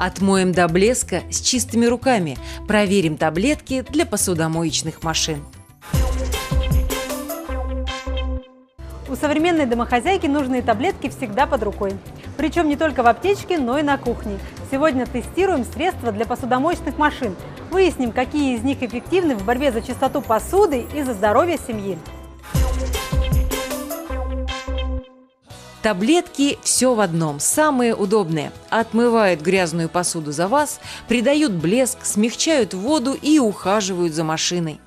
Отмоем до блеска с чистыми руками. Проверим таблетки для посудомоечных машин. У современной домохозяйки нужные таблетки всегда под рукой. Причем не только в аптечке, но и на кухне. Сегодня тестируем средства для посудомоечных машин. Выясним, какие из них эффективны в борьбе за чистоту посуды и за здоровье семьи. Таблетки все в одном, самые удобные. Отмывают грязную посуду за вас, придают блеск, смягчают воду и ухаживают за машиной.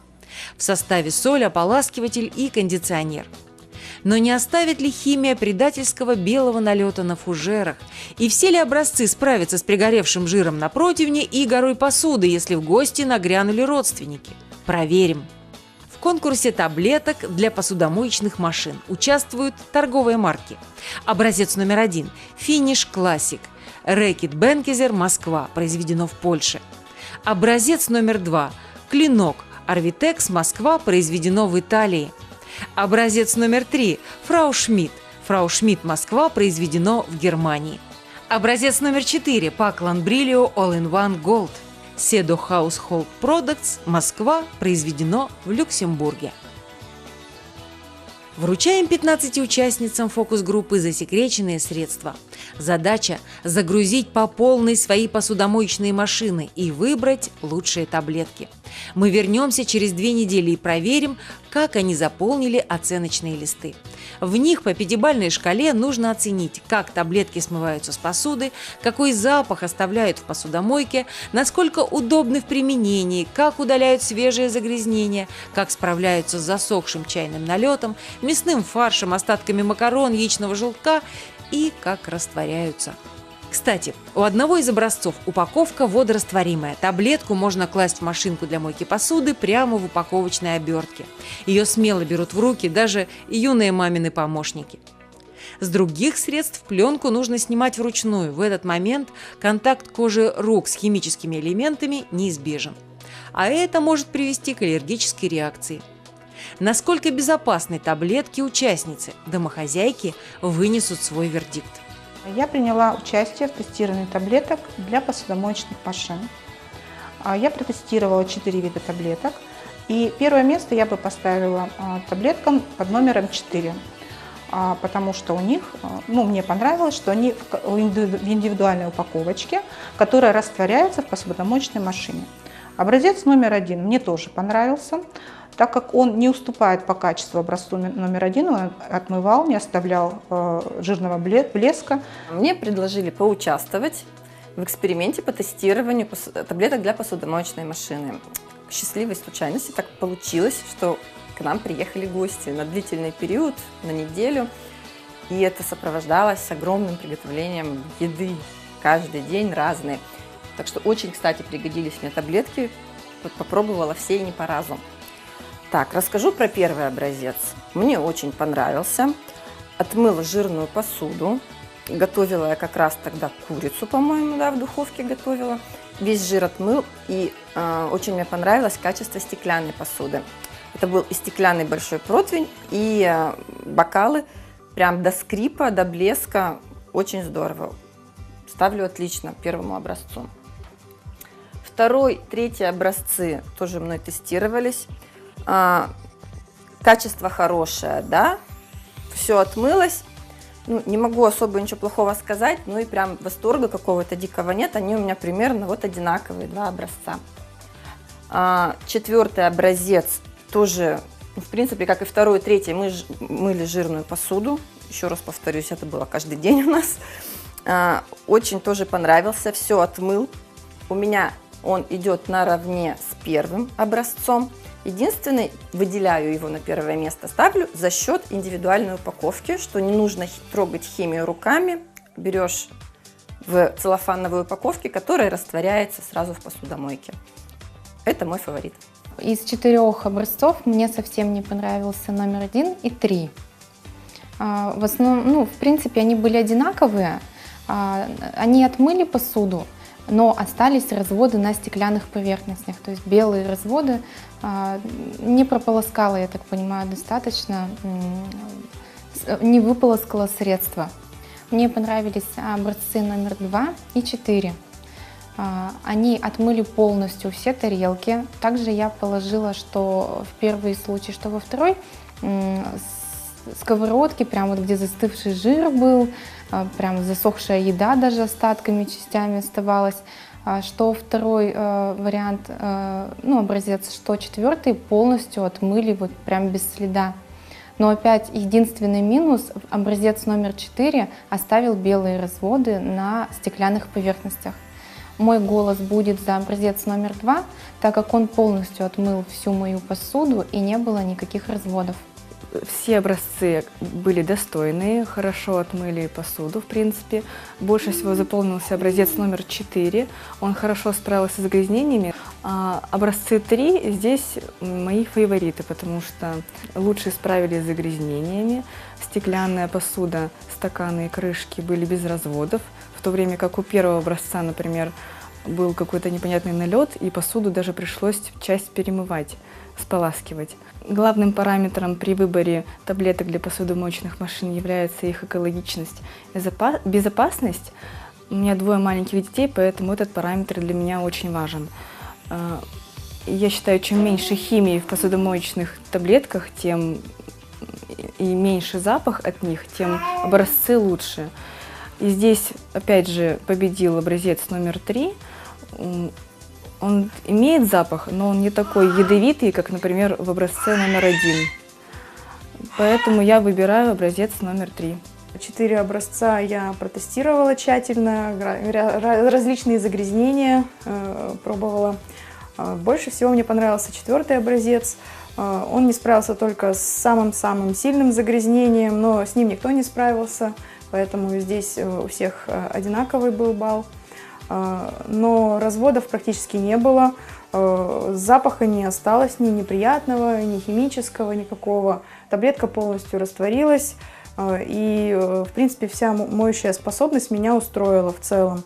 В составе соль, ополаскиватель и кондиционер. Но не оставит ли химия предательского белого налета на фужерах? И все ли образцы справятся с пригоревшим жиром на противне и горой посуды, если в гости нагрянули родственники? Проверим. В конкурсе таблеток для посудомоечных машин участвуют торговые марки. Образец номер 1 – Finish Classic, Reckitt Benckiser, Москва, произведено в Польше. Образец номер 2 – Клинок, Arvitex, Москва, произведено в Италии. Образец номер 3 – Frau Schmidt, Москва, произведено в Германии. Образец номер 4 – Paclan Brilio All-in-One Gold, Sedo Household Products, Москва, произведено в Люксембурге. Вручаем 15 участницам фокус-группы засекреченные средства. Задача – загрузить по полной свои посудомоечные машины и выбрать лучшие таблетки. Мы вернемся через 2 недели и проверим, как они заполнили оценочные листы. В них по 5-бальной шкале нужно оценить, как таблетки смываются с посуды, какой запах оставляют в посудомойке, насколько удобны в применении, как удаляют свежие загрязнения, как справляются с засохшим чайным налетом, мясным фаршем, остатками макарон, яичного желтка и как растворяются. Кстати, у одного из образцов упаковка водорастворимая. Таблетку можно класть в машинку для мойки посуды прямо в упаковочной обертке. Ее смело берут в руки даже юные мамины помощники. С других средств пленку нужно снимать вручную. В этот момент контакт кожи рук с химическими элементами неизбежен. А это может привести к аллергической реакции. Насколько безопасны таблетки участницы? Домохозяйки вынесут свой вердикт. Я приняла участие в тестировании таблеток для посудомоечных машин. Я протестировала 4 вида таблеток. И первое место я бы поставила таблеткам под номером 4. Потому что у них, мне понравилось, что они в индивидуальной упаковочке, которая растворяется в посудомоечной машине. Образец номер 1 мне тоже понравился, так как он не уступает по качеству образцу номер 1, он отмывал, не оставлял жирного блеска. Мне предложили поучаствовать в эксперименте по тестированию таблеток для посудомоечной машины. По счастливой случайности так получилось, что к нам приехали гости на длительный период, на неделю, и это сопровождалось огромным приготовлением еды, каждый день разные. Так что очень, кстати, пригодились мне таблетки, попробовала все и не по разу. Так, расскажу про первый образец. Мне очень понравился. Отмыла жирную посуду. Готовила я как раз тогда курицу, по-моему, в духовке готовила. Весь жир отмыл, и очень мне понравилось качество стеклянной посуды. Это был и стеклянный большой противень, и бокалы прям до скрипа, до блеска. Очень здорово. Ставлю отлично первому образцу. Второй, третий образцы тоже мной тестировались. Качество хорошее, да, все отмылось. Не могу особо ничего плохого сказать, и прям восторга какого-то дикого нет. Они у меня примерно одинаковые, 2 образца. 4-й образец тоже, в принципе, как и 2-й и 3-й, мы мыли жирную посуду. Еще раз повторюсь, это было каждый день у нас. Очень тоже понравился, все отмыл. У меня он идет наравне с первым образцом. Единственное, выделяю его на первое место, ставлю за счет индивидуальной упаковки, что не нужно трогать химию руками. Берешь в целлофановой упаковке, которая растворяется сразу в посудомойке. Это мой фаворит. Из 4 образцов мне совсем не понравился номер 1 и 3. В основном, в принципе, они были одинаковые. Они отмыли посуду, но остались разводы на стеклянных поверхностях, то есть белые разводы. Не прополоскала, я так понимаю, достаточно, не выполоскала средства. Мне понравились образцы номер 2 и 4. Они отмыли полностью все тарелки. Также я положила, что в первый случай, что во второй, сковородки, прям вот где застывший жир был, прям засохшая еда даже остатками, частями оставалась. Что второй вариант, ну, образец, что четвертый полностью отмыли вот прям без следа. Но опять единственный минус, образец номер 4 оставил белые разводы на стеклянных поверхностях. Мой голос будет за образец номер 2, так как он полностью отмыл всю мою посуду и не было никаких разводов. Все образцы были достойные, хорошо отмыли посуду, в принципе. Больше всего заполнился образец номер 4, он хорошо справился с загрязнениями. А образцы 3 здесь мои фавориты, потому что лучше справились с загрязнениями. Стеклянная посуда, стаканы и крышки были без разводов, в то время как у первого образца, например, был какой-то непонятный налет, и посуду даже пришлось часть перемывать, споласкивать. Главным параметром при выборе таблеток для посудомоечных машин является их экологичность и безопасность. У меня 2 маленьких детей, поэтому этот параметр для меня очень важен. Я считаю, чем меньше химии в посудомоечных таблетках, тем и меньше запах от них, тем образцы лучше. И здесь, опять же, победил образец номер 3. Он имеет запах, но он не такой ядовитый, как, например, в образце номер 1. Поэтому я выбираю образец номер 3. 4 образца я протестировала тщательно, различные загрязнения пробовала. Больше всего мне понравился 4-й образец. Он не справился только с самым-самым сильным загрязнением, но с ним никто не справился, поэтому здесь у всех одинаковый был балл. Но разводов практически не было, запаха не осталось ни неприятного, ни химического, никакого. Таблетка полностью растворилась, и, в принципе, вся моющая способность меня устроила в целом.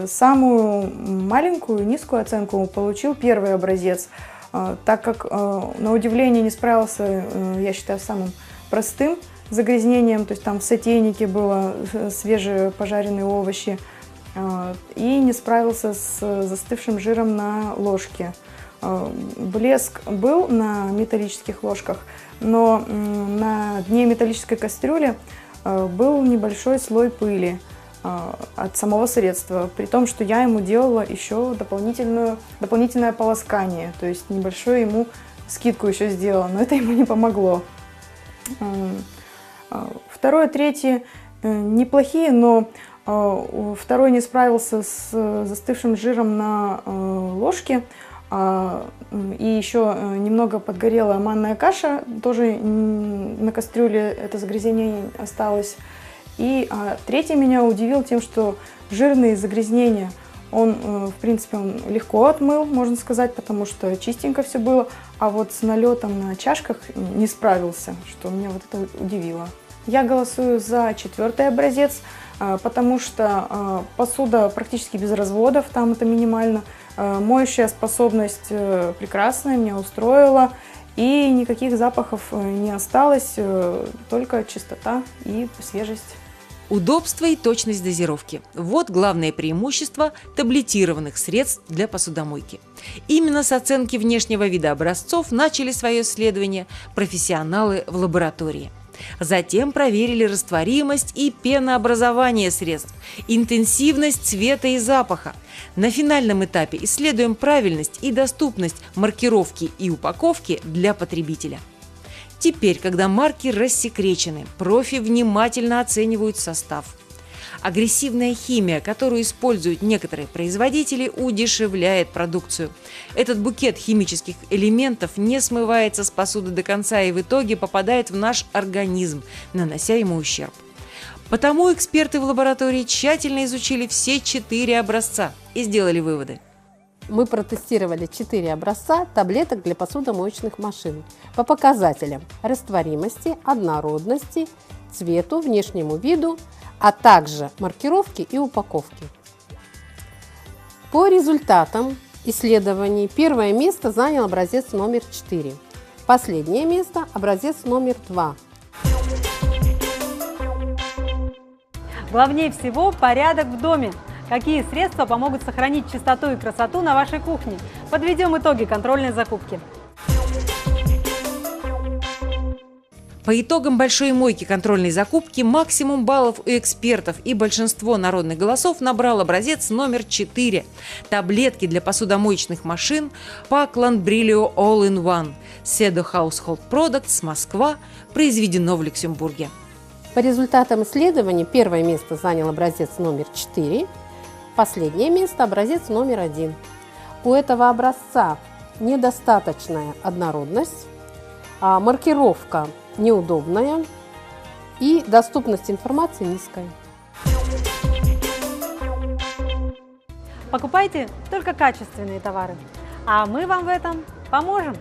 Самую маленькую, низкую оценку получил 1-й образец, так как, на удивление, не справился, я считаю, самым простым загрязнением, то есть там в сотейнике было свежепожаренные овощи, и не справился с застывшим жиром на ложке. Блеск был на металлических ложках, но на дне металлической кастрюли был небольшой слой пыли от самого средства, при том, что я ему делала еще дополнительное полоскание, то есть небольшую ему скидку еще сделала, но это ему не помогло. 2-й, 3-й неплохие, но 2-й не справился с застывшим жиром на ложке, и еще немного подгорела манная каша, тоже на кастрюле это загрязнение осталось. И 3-й меня удивил тем, что жирные загрязнения он, в принципе, он легко отмыл, можно сказать, потому что чистенько все было, а вот с налетом на чашках не справился, что меня вот это удивило. Я голосую за 4-й образец, потому что посуда практически без разводов, там это минимально. Моющая способность прекрасная, меня устроила, и никаких запахов не осталось, только чистота и свежесть. Удобство и точность дозировки – вот главное преимущество таблетированных средств для посудомойки. Именно с оценки внешнего вида образцов начали свое исследование профессионалы в лаборатории. Затем проверили растворимость и пенообразование средств, интенсивность цвета и запаха. На финальном этапе исследуем правильность и доступность маркировки и упаковки для потребителя. Теперь, когда марки рассекречены, профи внимательно оценивают состав. Агрессивная химия, которую используют некоторые производители, удешевляет продукцию. Этот букет химических элементов не смывается с посуды до конца и в итоге попадает в наш организм, нанося ему ущерб. Потому эксперты в лаборатории тщательно изучили все 4 образца и сделали выводы. Мы протестировали 4 образца таблеток для посудомоечных машин по показателям растворимости, однородности, цвету, внешнему виду, а также маркировки и упаковки. По результатам исследований первое место занял образец номер 4, последнее место – образец номер 2. Главнее всего порядок в доме. Какие средства помогут сохранить чистоту и красоту на вашей кухне? Подведем итоги контрольной закупки. По итогам большой мойки контрольной закупки максимум баллов у экспертов и большинство народных голосов набрал образец номер 4 – таблетки для посудомоечных машин Parkland Brilio All-in-One Sedo Household Products, Москва, произведено в Люксембурге. По результатам исследования первое место занял образец номер 4, последнее место – образец номер 1. У этого образца недостаточная однородность, маркировка неудобная и доступность информации низкая. Покупайте только качественные товары, а мы вам в этом поможем.